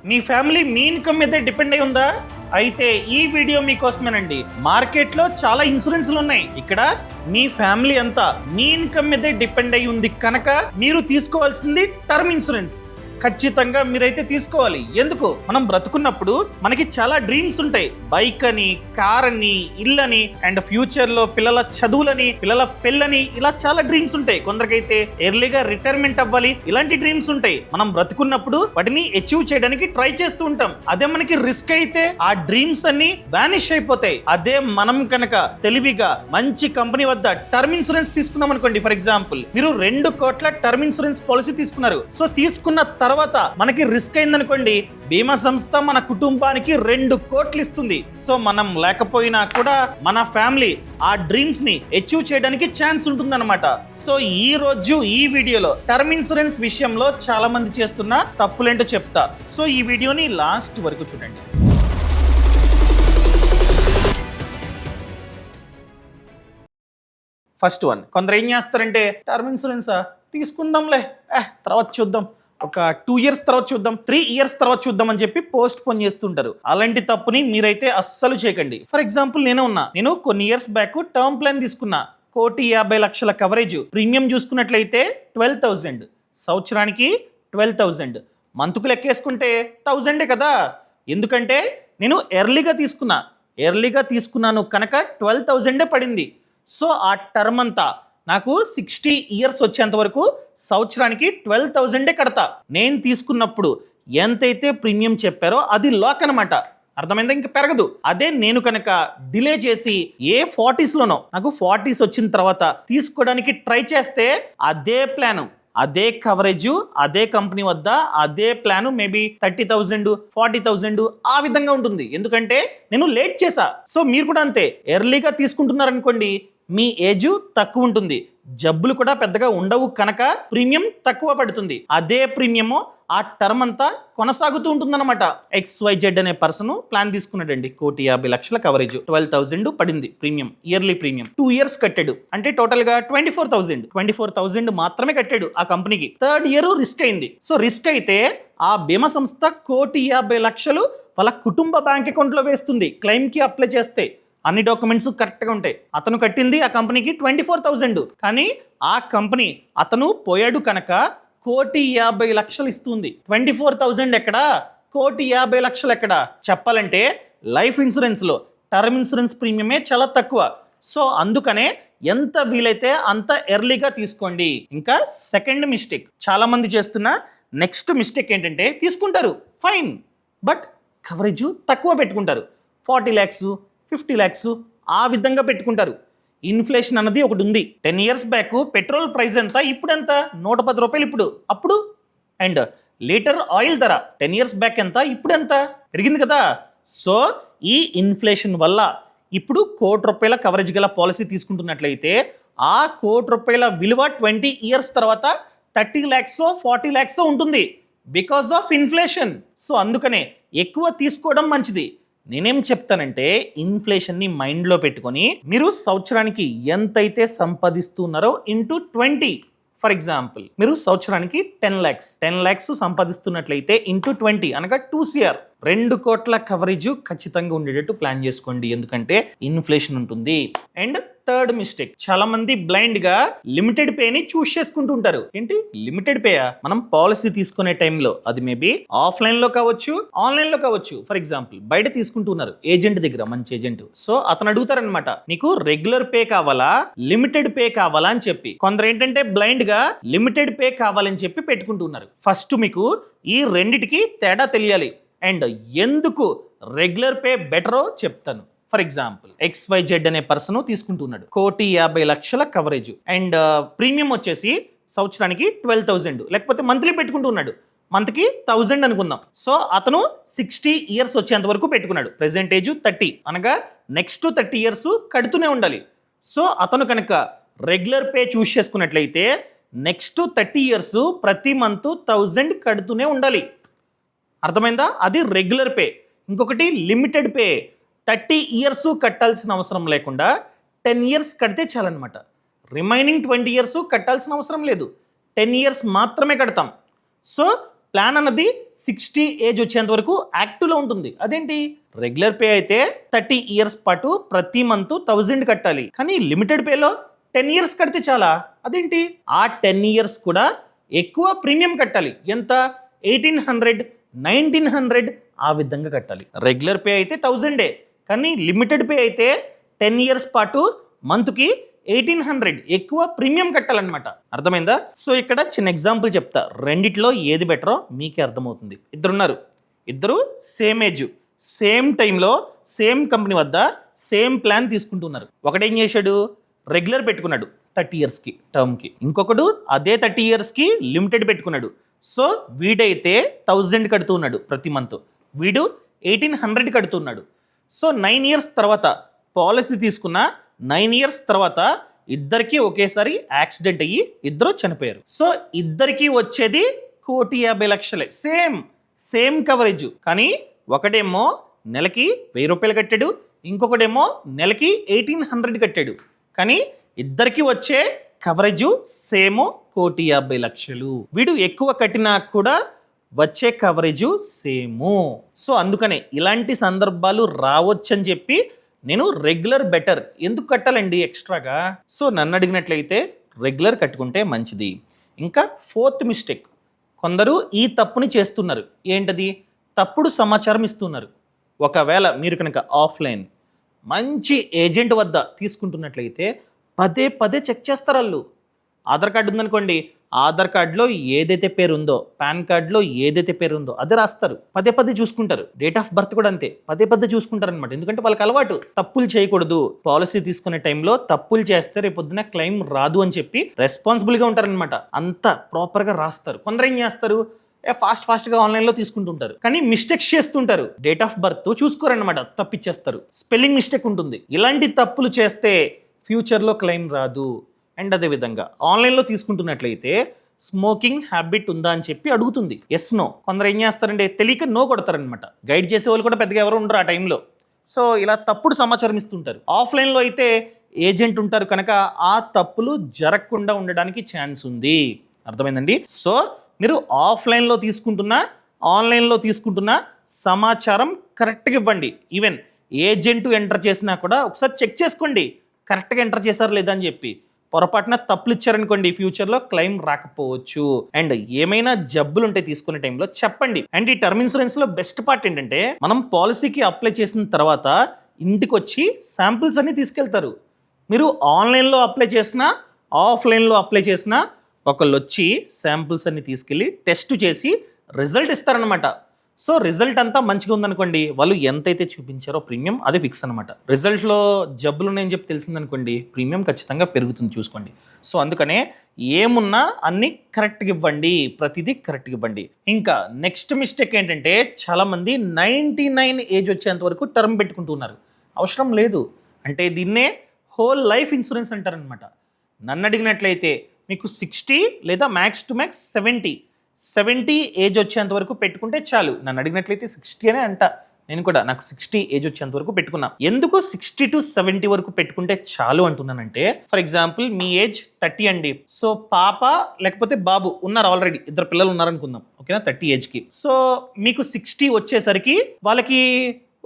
మీ family మీ income మీదే depend అయి ఉందా? అయితే ఈ వీడియో మీకోసమేనండి. మార్కెట్లో చాలా ఇన్సూరెన్స్లు ఉన్నాయి. ఇక్కడ మీ ఫ్యామిలీ అంతా మీ ఇన్కమ్ మీదే డిపెండ్ అయి ఉంది కనుక మీరు తీసుకోవాల్సింది టర్మ్ ఇన్సూరెన్స్. ఖచ్చితంగా మీరైతే తీసుకోవాలి. ఎందుకు? మనం బ్రతుకున్నప్పుడు మనకి చాలా డ్రీమ్స్ ఉంటాయి. బైక్ అని, కార్ అని, ఇల్లని, అండ్ ఫ్యూచర్ లో పిల్లల చదువులని, పిల్లల పెళ్ళని, ఇలా చాలా డ్రీమ్స్ ఉంటాయి. కొందరికైతే ఎర్లీగా రిటైర్మెంట్ అవ్వాలి, ఇలాంటి డ్రీమ్స్ ఉంటాయి. మనం బ్రతుకున్నప్పుడు వాటిని అచీవ్ చేయడానికి ట్రై చేస్తూ ఉంటాం. అదే మనకి రిస్క్ అయితే ఆ డ్రీమ్స్ అన్ని వానిష్ అయిపోతాయి. అదే మనం కనుక తెలివిగా మంచి కంపెనీ వద్ద టర్మ్ ఇన్సూరెన్స్ తీసుకున్నాం అనుకోండి. ఫర్ ఎగ్జాంపుల్, మీరు 2 కోట్ల టర్మ్ ఇన్సూరెన్స్ పాలసీ తీసుకున్నారు. సో తీసుకున్న తర్వాత మనకి రిస్క్ అయిందనుకోండి, బీమా సంస్థ మన కుటుంబానికి 2 కోట్లు ఇస్తుంది. సో మనం లేకపోయినా కూడా మన ఫ్యామిలీ ఆ డ్రీమ్స్ ని అచీవ్ చేయడానికి ఛాన్స్ ఉంటుందన్నమాట. సో ఈ రోజు ఈ వీడియోలో టర్మ్ ఇన్సూరెన్స్ విషయంలో చాలా మంది చేస్తున్న తప్పులేంటో చెప్తా. సో ఈ వీడియోని లాస్ట్ వరకు చూడండి. ఫస్ట్ వన్, కొందరు ఏం చేస్తారంటే టర్మ్ ఇన్సూరెన్సా తీసుకుందాంలే, తర్వాత చూద్దాం, ఒక 2 ఇయర్స్ తర్వాత చూద్దాం, 3 ఇయర్స్ తర్వాత చూద్దాం అని చెప్పి పోస్ట్ పోన్ చేస్తుంటారు. అలాంటి తప్పుని మీరైతే అస్సలు చేయకండి. ఫర్ ఎగ్జాంపుల్ నేను కొన్ని ఇయర్స్ బ్యాక్ టర్మ్ ప్లాన్ తీసుకున్నా. 1,50,00,000 కవరేజ్. ప్రీమియం చూసుకున్నట్లయితే 12,000, సంవత్సరానికి 12,000, మంత్కు లెక్కేసుకుంటే 1,000 కదా. ఎందుకంటే నేను ఎర్లీగా తీసుకున్నాను కనుక 12,000 పడింది. సో ఆ టర్మ్ అంతా నాకు 60 ఇయర్స్ వచ్చేంత వరకు సంవత్సరానికి 12,000 కడతా. నేను తీసుకున్నప్పుడు ఎంతైతే ప్రీమియం చెప్పారో అది లాక్ అనమాట. అర్థమైందా? ఇంకా పెరగదు. అదే నేను కనుక డిలే చేసి 40sలోనో నాకు 40s వచ్చిన తర్వాత తీసుకోవడానికి ట్రై చేస్తే అదే ప్లాను, అదే కవరేజ్, అదే కంపెనీ వద్ద అదే ప్లాను మేబీ 30,000, 40,000 ఆ విధంగా ఉంటుంది. ఎందుకంటే నేను లేట్ చేశా. సో మీరు కూడా అంతే, ఎర్లీగా తీసుకుంటున్నారనుకోండి, మీ ఏజ్ తక్కువ ఉంటుంది, జబ్బులు కూడా పెద్దగా ఉండవు కనుక ప్రీమియం తక్కువ పడుతుంది. అదే ప్రీమియము ఆ టర్మ్ అంతా కొనసాగుతూ ఉంటుందన్నమాట. XYZ అనే పర్సన్ ప్లాన్ తీసుకున్నాడండి. 1,50,00,000 కవరేజ్, 12,000 పడింది ప్రీమియం, ఇయర్లీ ప్రీమియం. 2 ఇయర్స్ కట్టాడు. అంటే టోటల్ గా 24,000 మాత్రమే కట్టాడు ఆ కంపెనీకి. 3rd ఇయర్ రిస్క్ అయింది. సో రిస్క్ అయితే ఆ బీమా సంస్థ 1,50,00,000 వాళ్ళ కుటుంబ బ్యాంక్ అకౌంట్ లో వేస్తుంది. క్లెయిమ్ కి అప్లై చేస్తే అన్ని డాక్యుమెంట్స్ కరెక్ట్గా ఉంటాయి. అతను కట్టింది ఆ కంపెనీకి 24,000, కానీ ఆ కంపెనీ అతను పోయాడు కనుక 1,50,00,000 ఇస్తుంది. 24,000 ఎక్కడా, 1,50,00,000 ఎక్కడా? చెప్పాలంటే లైఫ్ ఇన్సూరెన్స్లో టర్మ్ ఇన్సూరెన్స్ ప్రీమియమే చాలా తక్కువ. సో అందుకనే ఎంత వీలైతే అంత ఎర్లీగా తీసుకోండి. ఇంకా సెకండ్ మిస్టేక్ చాలా మంది చేస్తున్న నెక్స్ట్ మిస్టేక్ ఏంటంటే, తీసుకుంటారు ఫైన్, బట్ కవరేజ్ తక్కువ పెట్టుకుంటారు. 40 lakhs, 50 lakhs ఆ విధంగా పెట్టుకుంటారు. ఇన్ఫ్లేషన్ అన్నది ఒకటి ఉంది. 10 ఇయర్స్ బ్యాక్ పెట్రోల్ ప్రైస్ ఎంత, ఇప్పుడు ఎంత? 110 రూపాయలు ఇప్పుడు. అప్పుడు అండ్ లీటర్ ఆయిల్ ధర 10 ఇయర్స్ బ్యాక్ ఎంత, ఇప్పుడు ఎంత పెరిగింది కదా. సో ఈ ఇన్ఫ్లేషన్ వల్ల ఇప్పుడు 1 కోటి రూపాయల కవరేజ్ గల పాలసీ తీసుకుంటున్నట్లయితే ఆ 1 కోటి రూపాయల విలువ 20 ఇయర్స్ తర్వాత 30 lakhs, 40 lakhs ఉంటుంది, బికాస్ ఆఫ్ ఇన్ఫ్లేషన్. సో అందుకనే ఎక్కువ తీసుకోవడం మంచిది. నేనేం చెప్తానంటే, ఇన్ఫ్లేషన్ని మైండ్లో పెట్టుకొని మీరు సంవత్సరానికి ఎంతైతే సంపాదిస్తున్నారో ఇంటూ 20. ఫర్ ఎగ్జాంపుల్, మీరు సంవత్సరానికి 10 lakhs సంపాదిస్తున్నట్లయితే ఇంటూ 20 అనగా 2 CR, 2 కోట్ల కవరేజ్ ఖచ్చితంగా ఉండేటట్టు ప్లాన్ చేసుకోండి. ఎందుకంటే ఇన్ఫ్లేషన్ ఉంటుంది. అండ్ థర్డ్ మిస్టేక్, చాలా మంది బ్లైండ్ గా లిమిటెడ్ పేని చూస్ చేసుకుంటూ ఉంటారు. ఏంటి లిమిటెడ్ పేయా? మనం పాలసీ తీసుకునే టైంలో అది మేబీ ఆఫ్లైన్ లో కావచ్చు, ఆన్లైన్ లో కావచ్చు. ఫర్ ఎగ్జాంపుల్, బయట తీసుకుంటున్నారు ఏజెంట్ దగ్గర, మంచి ఏజెంట్. సో అతను అడుగుతారనమాట, నీకు రెగ్యులర్ పే కావాలా, లిమిటెడ్ పే కావాలా అని చెప్పి. కొందరు ఏంటంటే బ్లైండ్ గా లిమిటెడ్ పే కావాలని చెప్పి పెట్టుకుంటున్నారు. ఫస్ట్ మీకు ఈ రెండిటికి తేడా తెలియాలి. అండ్ ఎందుకు రెగ్యులర్ పే బెటరో చెప్తాను. ఫర్ ఎగ్జాంపుల్, XYZ అనే పర్సన్ తీసుకుంటున్నాడు 1,50,00,000 కవరేజ్ అండ్ ప్రీమియం వచ్చేసి సంవత్సరానికి 12,000, లేకపోతే మంత్లీ పెట్టుకుంటున్నాడు. మంత్కి 1,000 అనుకుందాం. సో అతను 60 ఇయర్స్ వచ్చేంత వరకు పెట్టుకున్నాడు. ప్రెసెంట్ ఏజ్ 30 అనగా నెక్స్ట్ 30 ఇయర్స్ కడుతూనే ఉండాలి. సో అతను కనుక రెగ్యులర్ పే చూస్ చేసుకున్నట్లయితే నెక్స్ట్ 30 ఇయర్స్ ప్రతి మంత్ 1,000 కడుతూనే ఉండాలి. అర్థమైందా? అది రెగ్యులర్ పే. ఇంకొకటి లిమిటెడ్ పే, 30 ఇయర్స్ కట్టాల్సిన అవసరం లేకుండా 10 ఇయర్స్ కడితే చాలన్నమాట. రిమైనింగ్ 20 ఇయర్స్ కట్టాల్సిన అవసరం లేదు, 10 ఇయర్స్ మాత్రమే కడతాం. సో ప్లాన్ అన్నది 60 ఏజ్ వచ్చేంత వరకు యాక్టివ్లో ఉంటుంది. అదేంటి, రెగ్యులర్ పే అయితే 30 ఇయర్స్ పాటు ప్రతి మంత్ 1000 కట్టాలి. కానీ లిమిటెడ్ పేలో 10 ఇయర్స్ కడితే చాలా. అదేంటి, ఆ 10 ఇయర్స్ కూడా ఎక్కువ ప్రీమియం కట్టాలి. ఎంత, 1800, 1900 ఆ విధంగా కట్టాలి. రెగ్యులర్ పే అయితే 1000, కానీ లిమిటెడ్ పే అయితే 10 ఇయర్స్ పాటు మంత్కి 1800 ఎక్కువ ప్రీమియం కట్టాలన్నమాట. అర్థమైందా? సో ఇక్కడ చిన్న ఎగ్జాంపుల్ చెప్తా, రెండిట్లో ఏది బెటరో మీకే అర్థమవుతుంది. ఇద్దరు సేమ్ ఏజ్, సేమ్ టైంలో సేమ్ కంపెనీ వద్ద సేమ్ ప్లాన్ తీసుకుంటున్నారు. ఒకడేం చేశాడు, రెగ్యులర్ పెట్టుకున్నాడు 30 ఇయర్స్కి టర్మ్కి, ఇంకొకడు అదే 30 ఇయర్స్కి లిమిటెడ్ పెట్టుకున్నాడు. సో వీడైతే 1000 కడుతున్నాడు ప్రతి మంత్, వీడు 1800 కడుతున్నాడు. సో 9 ఇయర్స్ తర్వాత పాలసీ తీసుకున్న 9 ఇయర్స్ తర్వాత ఇద్దరికి ఒకేసారి యాక్సిడెంట్ అయ్యి ఇద్దరు చనిపోయారు. సో ఇద్దరికి వచ్చేది 1,50,00,000, సేమ్ కవరేజ్. కానీ ఒకడేమో నెలకి 1000 రూపాయలు కట్టాడు, ఇంకొకడేమో నెలకి 1800 కట్టాడు. కానీ ఇద్దరికి వచ్చే కవరేజ్ సేమ్ 1,50,00,000. వీడు ఎక్కువ కట్టినా కూడా వచ్చే కవరేజ్ సేము. సో అందుకనే ఇలాంటి సందర్భాలు రావచ్చని చెప్పి నేను రెగ్యులర్ బెటర్. ఎందుకు కట్టాలండి ఎక్స్ట్రాగా? సో నన్ను అడిగినట్లయితే రెగ్యులర్ కట్టుకుంటే మంచిది. ఇంకా 4th మిస్టేక్, కొందరు ఈ తప్పుని చేస్తున్నారు. ఏంటది, తప్పుడు సమాచారం ఇస్తున్నారు. ఒకవేళ మీరు కనుక ఆఫ్లైన్ మంచి ఏజెంట్ వద్ద తీసుకుంటున్నట్లయితే పదే చెక్ చేస్తారు వాళ్ళు. ఆధార్ కార్డు ఉందనుకోండి, ఆధార్ కార్డులో ఏదైతే పేరు ఉందో, పాన్ కార్డులో ఏదైతే పేరు ఉందో అదే రాస్తారు. పదే చూసుకుంటారు. డేట్ ఆఫ్ బర్త్ కూడా అంతే, పదే చూసుకుంటారు అనమాట. ఎందుకంటే వాళ్ళకి అలవాటు, తప్పులు చేయకూడదు. పాలసీ తీసుకునే టైంలో తప్పులు చేస్తే రేపొద్దున క్లెయిమ్ రాదు అని చెప్పి రెస్పాన్సిబుల్గా ఉంటారనమాట. అంతా ప్రాపర్గా రాస్తారు. కొందరు ఏం చేస్తారు, ఫాస్ట్గా ఆన్లైన్లో తీసుకుంటుంటారు, కానీ మిస్టేక్స్ చేస్తుంటారు. డేట్ ఆఫ్ బర్త్ చూసుకోరన్నమాట, తప్పిచ్చేస్తారు. స్పెల్లింగ్ మిస్టేక్ ఉంటుంది. ఇలాంటి తప్పులు చేస్తే ఫ్యూచర్లో క్లెయిమ్ రాదు. అండ్ అదేవిధంగా ఆన్లైన్లో తీసుకుంటున్నట్లయితే స్మోకింగ్ హ్యాబిట్ ఉందా అని చెప్పి అడుగుతుంది, ఎస్ నో. కొందరు ఏం చేస్తారంటే తెలియక నో కొడతారనమాట. గైడ్ చేసే వాళ్ళు కూడా పెద్దగా ఎవరు ఉండరు ఆ టైంలో. సో ఇలా తప్పుడు సమాచారం ఇస్తుంటారు. ఆఫ్లైన్లో అయితే ఏజెంట్ ఉంటారు కనుక ఆ తప్పులు జరగకుండా ఉండడానికి ఛాన్స్ ఉంది. అర్థమైందండి? సో మీరు ఆఫ్లైన్లో తీసుకుంటున్నా ఆన్లైన్లో తీసుకుంటున్నా సమాచారం కరెక్ట్గా ఇవ్వండి. ఈవెన్ ఏజెంట్ ఎంటర్ చేసినా కూడా ఒకసారి చెక్ చేసుకోండి, కరెక్ట్గా ఎంటర్ చేశారు లేదా అని చెప్పి. పొరపాటున తప్పులు ఇచ్చారనుకోండి, ఫ్యూచర్లో క్లెయిమ్ రాకపోవచ్చు. అండ్ ఏమైనా జబ్బులు ఉంటే తీసుకునే టైంలో చెప్పండి. అండ్ ఈ టర్మ్ ఇన్సూరెన్స్లో బెస్ట్ పార్ట్ ఏంటంటే, మనం పాలసీకి అప్లై చేసిన తర్వాత ఇంటికి వచ్చి శాంపిల్స్ అన్ని తీసుకెళ్తారు. మీరు ఆన్లైన్లో అప్లై చేసినా ఆఫ్లైన్లో అప్లై చేసినా ఒకళ్ళు వచ్చి శాంపిల్స్ అన్ని తీసుకెళ్ళి టెస్ట్ చేసి రిజల్ట్ ఇస్తారనమాట. సో రిజల్ట్ అంతా మంచిగా ఉందనుకోండి, వాళ్ళు ఎంతైతే చూపించారో ప్రీమియం అది ఫిక్స్ అనమాట. రిజల్ట్లో జబ్బులు ఉన్నాయని చెప్పి తెలిసిందనుకోండి, ప్రీమియం ఖచ్చితంగా పెరుగుతుంది, చూసుకోండి. సో అందుకనే ఏమున్నా అన్ని కరెక్ట్గా ఇవ్వండి, ప్రతిదీ కరెక్ట్గా ఇవ్వండి. ఇంకా నెక్స్ట్ మిస్టేక్ ఏంటంటే, చాలామంది 99 ఏజ్ వచ్చేంత వరకు టర్మ్ పెట్టుకుంటున్నారు. అవసరం లేదు. అంటే దీన్నే హోల్ లైఫ్ ఇన్సూరెన్స్ అంటారనమాట. నన్ను అడిగినట్లయితే మీకు 60 లేదా మ్యాక్స్ టు మ్యాక్స్ 70 ఏజ్ వచ్చేంత వరకు పెట్టుకుంటే చాలు. నన్ను అడిగినట్లయితే 60 అనే అంట. నేను కూడా నాకు 60 ఏజ్ వచ్చేంత వరకు పెట్టుకున్నా. ఎందుకు 60 to 70 వరకు పెట్టుకుంటే చాలు అంటున్నానంటే, ఫర్ ఎగ్జాంపుల్ మీ ఏజ్ 30 అండి. సో పాప లేకపోతే బాబు ఉన్నారు, ఆల్రెడీ ఇద్దరు పిల్లలు ఉన్నారనుకుందాం, ఓకేనా, 30 ఏజ్కి. సో మీకు 60 వచ్చేసరికి వాళ్ళకి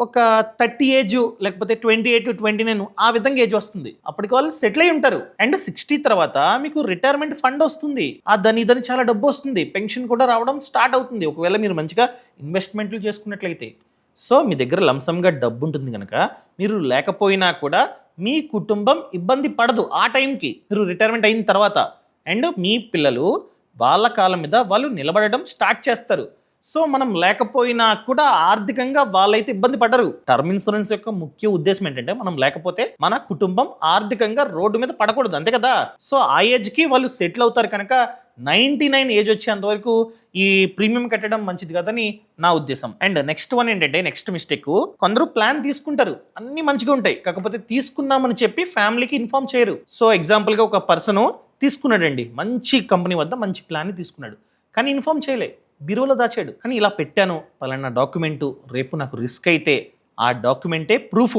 ఒక 30 ఏజ్ లేకపోతే 28 to 29 ఆ విధంగా ఏజ్ వస్తుంది. అప్పటికి వాళ్ళు సెటిల్ అయి ఉంటారు. అండ్ 60 తర్వాత మీకు రిటైర్మెంట్ ఫండ్ వస్తుంది. ఆ దాని చాలా డబ్బు వస్తుంది. పెన్షన్ కూడా రావడం స్టార్ట్ అవుతుంది, ఒకవేళ మీరు మంచిగా ఇన్వెస్ట్మెంట్లు చేసుకున్నట్లయితే. సో మీ దగ్గర లంసంగా డబ్బు ఉంటుంది కనుక మీరు లేకపోయినా కూడా మీ కుటుంబం ఇబ్బంది పడదు ఆ టైంకి, మీరు రిటైర్మెంట్ అయిన తర్వాత. అండ్ మీ పిల్లలు వాళ్ళ కాళ్ళ మీద వాళ్ళు నిలబడడం స్టార్ట్ చేస్తారు. సో మనం లేకపోయినా కూడా ఆర్థికంగా వాళ్ళైతే ఇబ్బంది పడరు. టర్మ్ ఇన్సూరెన్స్ యొక్క ముఖ్య ఉద్దేశం ఏంటంటే, మనం లేకపోతే మన కుటుంబం ఆర్థికంగా రోడ్డు మీద పడకూడదు, అంతే కదా. సో ఆ ఏజ్కి వాళ్ళు సెటిల్ అవుతారు కనుక 99 ఏజ్ వచ్చేంత వరకు ఈ ప్రీమియం కట్టడం మంచిది కదని నా ఉద్దేశం. అండ్ నెక్స్ట్ వన్ ఏంటంటే, నెక్స్ట్ మిస్టేక్, కొందరు ప్లాన్ తీసుకుంటారు, అన్ని మంచిగా ఉంటాయి, కాకపోతే తీసుకున్నామని చెప్పి ఫ్యామిలీకి ఇన్ఫార్మ్ చేయరు. సో ఎగ్జాంపుల్గా ఒక పర్సన్ తీసుకున్నాడండి, మంచి కంపెనీ వద్ద మంచి ప్లాన్ తీసుకున్నాడు, కానీ ఇన్ఫార్మ్ చేయలే, బీరువాలో దాచాడు. కానీ ఇలా పెట్టాను పలానా డాక్యుమెంటు, రేపు నాకు రిస్క్ అయితే ఆ డాక్యుమెంటే ప్రూఫ్.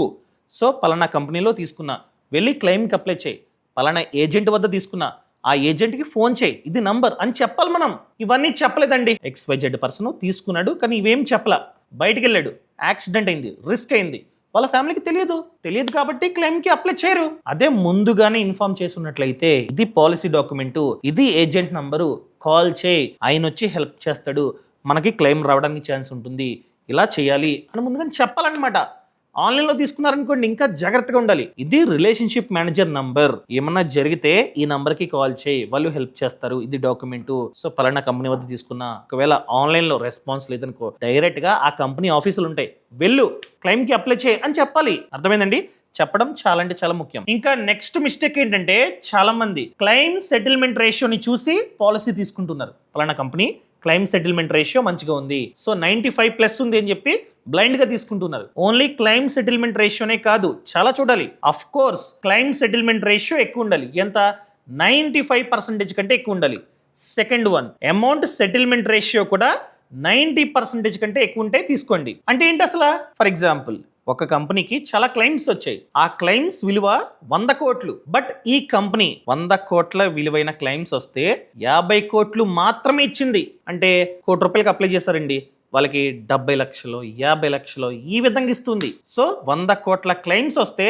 సో పలానా కంపెనీలో తీసుకున్నా, వెళ్ళి క్లెయిమ్కి అప్లై చేయి, పలానా ఏజెంట్ వద్ద తీసుకున్నా, ఆ ఏజెంట్కి ఫోన్ చేయి, ఇది నంబర్ అని చెప్పాలి మనం. ఇవన్నీ చెప్పలేదండి. XYZ పర్సన్ తీసుకున్నాడు, కానీ ఇవేం చెప్పలా. బయటికి వెళ్ళాడు, యాక్సిడెంట్ అయింది, రిస్క్ అయింది, వాళ్ళ ఫ్యామిలీకి తెలియదు కాబట్టి క్లెయిమ్కి అప్లై చేయరు. అదే ముందుగానే ఇన్ఫార్మ్ చేసి ఉన్నట్లయితే ఇది పాలసీ డాక్యుమెంటు, ఇది ఏజెంట్ నంబరు, కాల్ చేయి, ఆయన వచ్చి హెల్ప్ చేస్తాడు, మనకి క్లెయిమ్ రావడానికి ఛాన్స్ ఉంటుంది, ఇలా చేయాలి అని ముందుగానే చెప్పాలన్నమాట. ఆన్లైన్లో తీసుకున్నారనుకోండి ఇంకా జాగ్రత్తగా ఉండాలి. ఇది రిలేషన్షిప్ మేనేజర్ నంబర్, ఏమన్నా జరిగితే ఈ నంబర్కి కాల్ చేయి, వాళ్ళు హెల్ప్ చేస్తారు, ఇది డాక్యుమెంటు. సో పలానా కంపెనీ వద్ద తీసుకున్నా, ఒకవేళ ఆన్లైన్లో రెస్పాన్స్ లేదనుకో డైరెక్ట్గా ఆ కంపెనీ ఆఫీసులు ఉంటాయి, వెళ్ళు క్లెయిమ్కి అప్లై చేయి అని చెప్పాలి. అర్థమైందండి? చెప్పడం చాలా అంటే చాలా ముఖ్యం. ఇంకా నెక్స్ట్ మిస్టేక్ ఏంటంటే చాలా మంది క్లెయిమ్ సెటిల్మెంట్ రేషియోని చూసి పాలసీ తీసుకుంటున్నారు. పలానా కంపెనీ క్లెయిమ్ సెటిల్మెంట్ రేషియో మంచిగా ఉంది, సో 95+ ఉంది అని చెప్పి బ్లైండ్ గా తీసుకుంటున్నారు. ఓన్లీ క్లెయిమ్ సెటిల్మెంట్ రేషియోనే కాదు, చాలా చూడాలి. Of course claim settlement ratio ఎక్కువ ఉండాలి. ఎంత? 95% కంటే ఎక్కువ ఉండాలి. Second one, amount settlement ratio కూడా 90% కంటే ఎక్కువ ఉంటే తీసుకోండి. అంటే ఏంటి అసలు? ఫర్ ఎగ్జాంపుల్, ఒక కంపెనీకి చాలా క్లెయిమ్స్ వచ్చాయి, ఆ క్లెయిమ్స్ విలువ 100 కోట్లు. బట్ ఈ కంపెనీ 100 కోట్ల విలువైన క్లెయిమ్స్ వస్తే 50 కోట్లు మాత్రమే ఇచ్చింది. అంటే ₹1,00,00,000 అప్లై చేశారండి, వాళ్ళకి 70 లక్షలు 50 లక్షలు ఈ విధంగా ఇస్తుంది. సో 100 కోట్ల క్లెయిమ్స్ వస్తే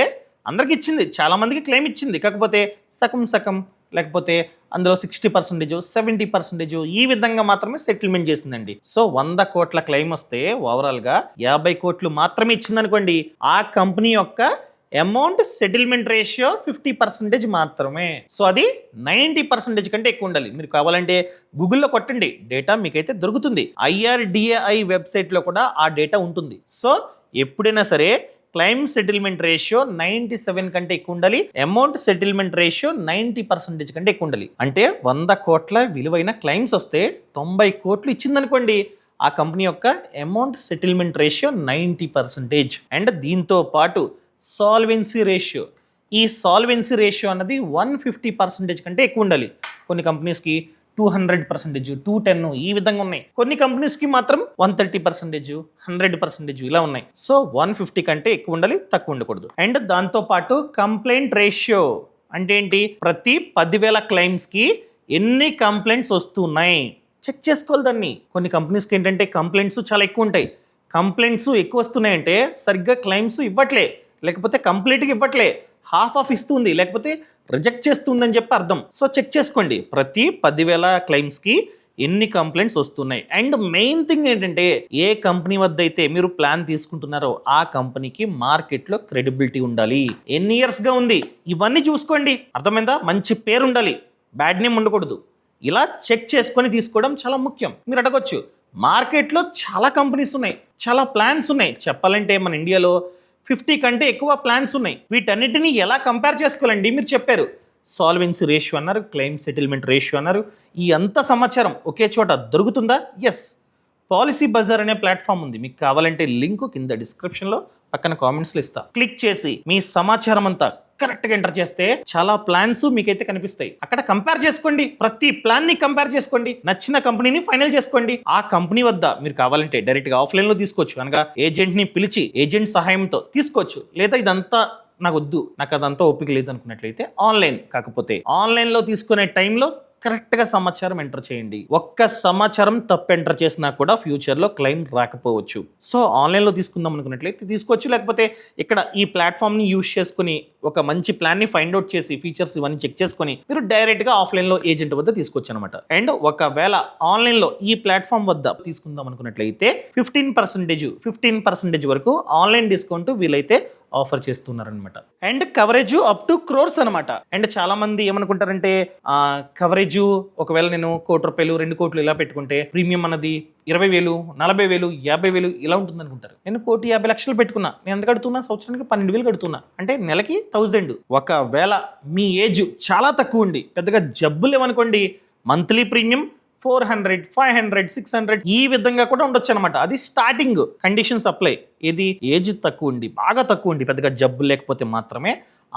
అందరికి ఇచ్చింది, చాలా మందికి క్లెయిమ్ ఇచ్చింది, కాకపోతే సగం లేకపోతే అందులో 60%, 70% ఈ విధంగా మాత్రమే సెటిల్మెంట్ చేసిందండి. సో 100 కోట్ల క్లెయిమ్ వస్తే ఓవరాల్గా 50 కోట్లు మాత్రమే ఇచ్చిందనుకోండి, ఆ కంపెనీ యొక్క అమౌంట్ సెటిల్మెంట్ రేషియో 50% మాత్రమే. సో అది 90% కంటే ఎక్కువ ఉండాలి. మీరు కావాలంటే గూగుల్లో కొట్టండి, డేటా మీకైతే దొరుకుతుంది. IRDAI వెబ్సైట్లో కూడా ఆ డేటా ఉంటుంది. సో ఎప్పుడైనా సరే క్లెయిమ్ సెటిల్మెంట్ రేషియో 97 కంటే ఎక్కువ ఉండాలి, అమౌంట్ సెటిల్మెంట్ రేషియో 90% కంటే ఎక్కువ ఉండాలి. అంటే 100 కోట్ల విలువైన క్లెయిమ్స్ వస్తే 90 కోట్లు ఇచ్చిందనుకోండి, ఆ కంపెనీ యొక్క అమౌంట్ సెటిల్మెంట్ రేషియో 90%. అండ్ దీంతో పాటు సాల్వెన్సీ రేషియో, ఈ సాల్వెన్సీ రేషియో అన్నది 150% కంటే ఎక్కువ ఉండాలి. కొన్ని కంపెనీస్కి 200%, 210 ఈ విధంగా ఉన్నాయి. కొన్ని కంపెనీస్కి మాత్రం 130%, 100% ఇలా ఉన్నాయి. సో 150 కంటే ఎక్కువ ఉండాలి, తక్కువ ఉండకూడదు. అండ్ దాంతో పాటు కంప్లైంట్ రేషియో అంటే ఏంటి? ప్రతి 10,000 క్లెయిమ్స్కి ఎన్ని కంప్లైంట్స్ వస్తున్నాయి చెక్ చేసుకోవాలి దాన్ని. కొన్ని కంపెనీస్కి ఏంటంటే కంప్లైంట్స్ చాలా ఎక్కువ ఉంటాయి. కంప్లైంట్స్ ఎక్కువ వస్తున్నాయంటే సరిగ్గా క్లెయిమ్స్ ఇవ్వట్లే, లేకపోతే కంప్లీట్గా ఇవ్వట్లే, హాఫ్ ఆఫ్ ఇస్తుంది, లేకపోతే రిజెక్ట్ చేస్తుందని చెప్పి అర్థం. సో చెక్ చేసుకోండి ప్రతి 10,000 క్లెయిమ్స్కి ఎన్ని కంప్లైంట్స్ వస్తున్నాయి. అండ్ మెయిన్ థింగ్ ఏంటంటే ఏ కంపెనీ వద్ద అయితే మీరు ప్లాన్ తీసుకుంటున్నారో ఆ కంపెనీకి మార్కెట్లో క్రెడిబిలిటీ ఉండాలి, ఎన్ని ఇయర్స్గా ఉంది, ఇవన్నీ చూసుకోండి. అర్థమైందా? మంచి పేరు ఉండాలి, బ్యాడ్ నేమ్ ఉండకూడదు. ఇలా చెక్ చేసుకొని తీసుకోవడం చాలా ముఖ్యం. మీరు అడగొచ్చు, మార్కెట్లో చాలా కంపెనీస్ ఉన్నాయి, చాలా ప్లాన్స్ ఉన్నాయి, చెప్పాలంటే మన ఇండియాలో 50 కంటే ఎక్కువ ప్లాన్స్ ఉన్నాయి. వీటన్నిటిని ఎలా కంపేర్ చేసుకోవాలండి? మీరు చెప్పారు సాల్వెన్సీ రేషియో అన్నారు, క్లెయిమ్ సెటిల్మెంట్ రేషియో అన్నారు, ఈ అంత సమాచారం ఒకే చోట దొరుకుతుందా? ఎస్, పాలసీ బజార్ అనే ప్లాట్ఫామ్ ఉంది. మీకు కావాలంటే లింక్ కింద డిస్క్రిప్షన్లో పక్కన కామెంట్స్లో ఇస్తా. క్లిక్ చేసి మీ సమాచారం అంతా కరెక్ట్గా ఎంటర్ చేస్తే చాలా ప్లాన్స్ మీకైతే కనిపిస్తాయి. అక్కడ కంపేర్ చేసుకోండి, ప్రతి ప్లాన్ ని కంపేర్ చేసుకోండి, నచ్చిన కంపెనీని ఫైనల్ చేసుకోండి. ఆ కంపెనీ వద్ద మీరు కావాలంటే డైరెక్ట్గా ఆఫ్లైన్లో తీసుకోవచ్చు, అనగా ఏజెంట్ని పిలిచి ఏజెంట్ సహాయంతో తీసుకోవచ్చు. లేదా ఇదంతా నాకు వద్దు, నాకు అదంతా ఓపిక లేదు అనుకున్నట్లయితే ఆన్లైన్, కాకపోతే ఆన్లైన్లో తీసుకునే టైంలో కరెక్ట్గా సమాచారం ఎంటర్ చేయండి. ఒక్క సమాచారం తప్పు ఎంటర్ చేసినా కూడా ఫ్యూచర్లో క్లెయిమ్ రాకపోవచ్చు. సో ఆన్లైన్లో తీసుకుందాం అనుకున్నట్లయితే తీసుకోవచ్చు, లేకపోతే ఇక్కడ ఈ ప్లాట్ఫామ్ని యూజ్ చేసుకుని ఒక మంచి ప్లాన్ని ఫైండ్ అవుట్ చేసి ఫీచర్స్ ఇవన్నీ చెక్ చేసుకొని మీరు డైరెక్ట్గా ఆఫ్లైన్లో ఏజెంట్ వద్ద తీసుకోవచ్చు అనమాట. అండ్ ఒకవేళ ఆన్లైన్లో ఈ ప్లాట్ఫామ్ వద్ద తీసుకుందాం అనుకున్నట్లయితే 15% వరకు ఆన్లైన్ డిస్కౌంట్ వీలైతే ఆఫర్ చేస్తున్నారనమాట. And coverage up to crores అనమాట. అండ్ చాలా మంది ఏమనుకుంటారంటే కవరేజ్ ఒకవేళ నేను ₹1,00,00,000, ₹2,00,00,000 ఇలా పెట్టుకుంటే ప్రీమియం అన్నది 20,000, 40,000, 50,000 ఇలా ఉంటుంది అనుకుంటారు. నేను ₹1,50,00,000 పెట్టుకున్నా, నేను ఎంత కడుతున్నా? సంవత్సరానికి 12,000 కడుతున్నా, అంటే నెలకి 1000. ఒకవేళ మీ ఏజ్ చాలా తక్కువ ఉండి పెద్దగా జబ్బులు ఏమనుకోండి, మంత్లీ ప్రీమియం 400, 500, 600 ఈ విధంగా కూడా ఉండొచ్చు అనమాట. అది స్టార్టింగ్ కండిషన్స్ అప్లై. ఏది? ఏజ్ తక్కువ ఉండి, బాగా తక్కువ ఉండి పెద్దగా జబ్బు లేకపోతే మాత్రమే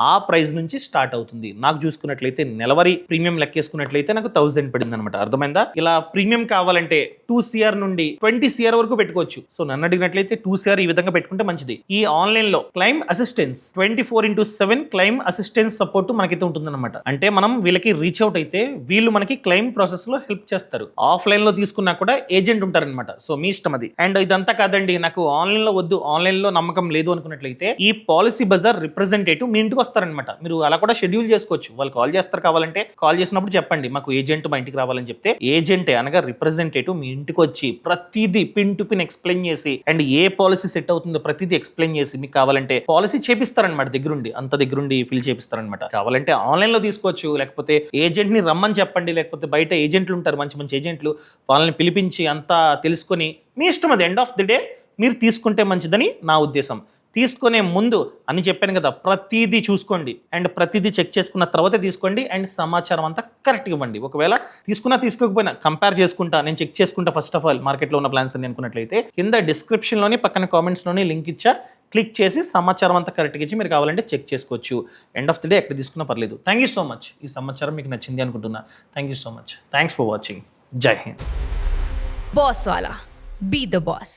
ఆ ప్రైస్ నుంచి స్టార్ట్ అవుతుంది. నాకు చూసుకున్నట్లయితే నెలవారీ ప్రీమియం లెక్కేసుకున్నట్లయితే నాకు 1000 పడింది అనమాట. అర్థమైందా? ఇలా ప్రీమియం కావాలంటే 2 CR నుండి 20 CR వరకు పెట్టుకోవచ్చు. సో నన్ను అడిగినట్లయితే 2 CR ఈ విధంగా పెట్టుకుంటే మంచిది. ఈ ఆన్లైన్ లో claim assistance 24/7 claim assistance support మనకైతే ఉంటుందన్నమాట. అంటే మనం వీళ్ళకి రీచ్ అవుట్ అయితే వీళ్ళు మనకి క్లైమ్ ప్రాసెస్ లో హెల్ప్ చేస్తారు. ఆఫ్లైన్ లో తీసుకున్నా కూడా ఏజెంట్ ఉంటారనమాట. సో మీ ఇష్టం అది. అండ్ ఇదంతా కాదండి, నాకు ఆన్లైన్ లో వద్దు, ఆన్లైన్ లో నమ్మకం లేదు అనుకున్నట్లయితే ఈ పాలసీ బజార్ రిప్రజెంటేటివ్ మీ ఇంటికి వస్తారనమాట. మీరు అలా కూడా షెడ్యూల్ చేసుకోవచ్చు. వాళ్ళు కాల్ చేస్తారు, కావాలంటే కాల్ చేసినప్పుడు చెప్పండి మాకు ఏజెంట్ మా ఇంటికి రావాలని చెప్తే ఏజెంటే అనగా రిప్రజెంటేటివ్ మీ ఇంటికి వచ్చి ప్రతిదీ పిన్ టు పిన్ ఎక్స్ప్లెయిన్ చేసి అండ్ ఏ పాలసీ సెట్ అవుతుందో ప్రతిదీ ఎక్స్ప్లెయిన్ చేసి మీకు కావాలంటే పాలసీ చేపిస్తారనమాట. దగ్గరుండి అంత దగ్గరుండి ఫిల్ చేపిస్తారనమాట. కావాలంటే ఆన్లైన్ లో తీసుకోవచ్చు, లేకపోతే ఏజెంట్ ని రమ్మని చెప్పండి, లేకపోతే బయట ఏజెంట్లు ఉంటారు మంచి మంచి ఏజెంట్లు, వాళ్ళని పిలిపించి అంతా తెలుసుకొని మీ ఇష్టం. అది ఎండ్ ఆఫ్ ది డే మీరు తీసుకుంటే మంచిదని నా ఉద్దేశం. తీసుకునే ముందు అని చెప్పాను కదా, ప్రతిదీ చూసుకోండి అండ్ ప్రతిదీ చెక్ చేసుకున్న తర్వాతే తీసుకోండి అండ్ సమాచారం అంతా కరెక్ట్గా ఇవ్వండి. ఒకవేళ తీసుకున్నా తీసుకోకపోయినా కంపేర్ చేసుకుంటా, నేను చెక్ చేసుకుంటా ఫస్ట్ ఆఫ్ ఆల్ మార్కెట్లో ఉన్న ప్లాన్స్ అని అనుకున్నట్లయితే కింద డిస్క్రిప్షన్లోని పక్కన కామెంట్స్లోని లింక్ ఇచ్చా, క్లిక్ చేసి సమాచారం అంతా కరెక్ట్గా ఇచ్చి మీరు కావాలంటే చెక్ చేసుకోవచ్చు. ఎండ్ ఆఫ్ ది డే ఎక్కడ తీసుకున్నా పర్లేదు. Thank you so much. ఈ సమాచారం మీకు నచ్చింది అనుకుంటున్నా. Thank you so much. Thanks for watching. జై Hind. Boss Wala. Be the boss.